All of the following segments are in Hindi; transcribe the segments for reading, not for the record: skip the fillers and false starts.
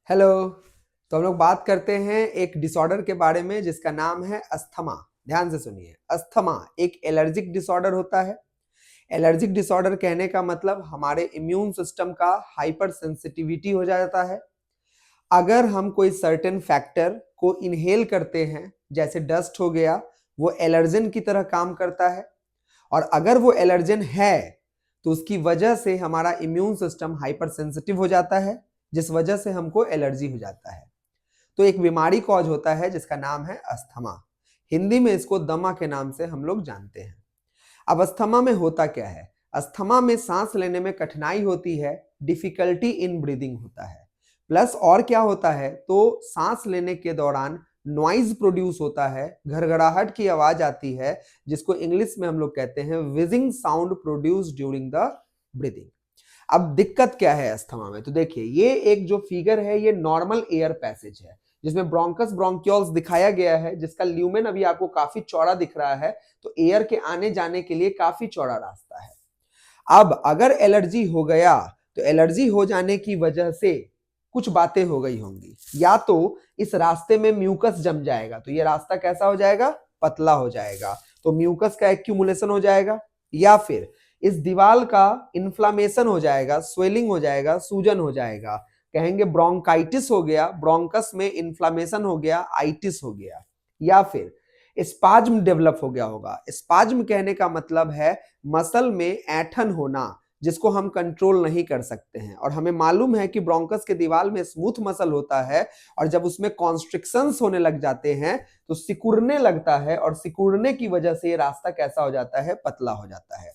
हेलो। तो हम लोग बात करते हैं एक डिसऑर्डर के बारे में जिसका नाम है अस्थमा। ध्यान से सुनिए, अस्थमा एक एलर्जिक डिसऑर्डर होता है। एलर्जिक डिसऑर्डर कहने का मतलब हमारे इम्यून सिस्टम का हाइपर सेंसिटिविटी हो जाता है। अगर हम कोई सर्टेन फैक्टर को इनहेल करते हैं, जैसे डस्ट हो गया, वो एलर्जन की तरह काम करता है। और अगर वो एलर्जन है तो उसकी वजह से हमारा इम्यून सिस्टम हाइपर सेंसिटिव हो जाता है, जिस वजह से हमको एलर्जी हो जाता है। तो एक बीमारी कॉज होता है जिसका नाम है अस्थमा। हिंदी में इसको दमा के नाम से हम लोग जानते हैं। अब अस्थमा में होता क्या है? अस्थमा में सांस लेने में कठिनाई होती है, डिफिकल्टी इन ब्रीदिंग होता है। प्लस और क्या होता है, तो सांस लेने के दौरान नॉइज प्रोड्यूस होता है, घरघराहट की आवाज आती है, जिसको इंग्लिश में हम लोग कहते हैं wheezing sound produce during the breathing. अब दिक्कत क्या है अस्थमा में? तो देखिए, ये एक जो फिगर है ये नॉर्मल एयर पैसेज है, जिसमें ब्रोंकस ब्रोंक्यूल्स दिखाया गया है, जिसका ल्यूमेन अभी आपको काफी चौड़ा दिख रहा है। तो एयर के आने जाने के लिए काफी चौड़ा रास्ता है। अब अगर एलर्जी हो गया तो एलर्जी हो जाने की वजह से कुछ बातें हो गई होंगी। या तो इस रास्ते में म्यूकस जम जाएगा, तो ये रास्ता कैसा हो जाएगा? पतला हो जाएगा, तो म्यूकस का एक्यूमुलेशन हो जाएगा। या फिर इस दीवार का इन्फ्लामेशन हो जाएगा, स्वेलिंग हो जाएगा, सूजन हो जाएगा। कहेंगे ब्रोंकाइटिस हो गया, ब्रोंकस में इन्फ्लामेशन हो गया, आइटिस हो गया। या फिर स्पाज्म डेवलप हो गया होगा। स्पाज्म कहने का मतलब है मसल में ऐंठन होना, जिसको हम कंट्रोल नहीं कर सकते हैं। और हमें मालूम है कि ब्रोंकस के दीवार में स्मूथ मसल होता है, और जब उसमें कॉन्स्ट्रिक्शंस होने लग जाते हैं तो सिकुड़ने लगता है, और सिकुड़ने की वजह से ये रास्ता कैसा हो जाता है? पतला हो जाता है।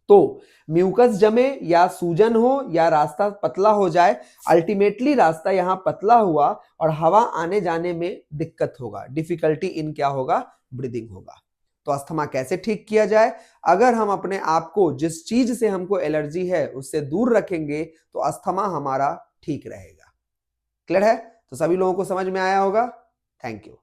तो म्यूकस जमे या सूजन हो या रास्ता पतला हो जाए, अल्टीमेटली रास्ता यहां पतला हुआ और हवा आने जाने में दिक्कत होगा, डिफिकल्टी इन क्या होगा? ब्रीदिंग होगा। तो अस्थमा कैसे ठीक किया जाए? अगर हम अपने आप को जिस चीज से हमको एलर्जी है उससे दूर रखेंगे तो अस्थमा हमारा ठीक रहेगा। क्लियर है? तो सभी लोगों को समझ में आया होगा। Thank you.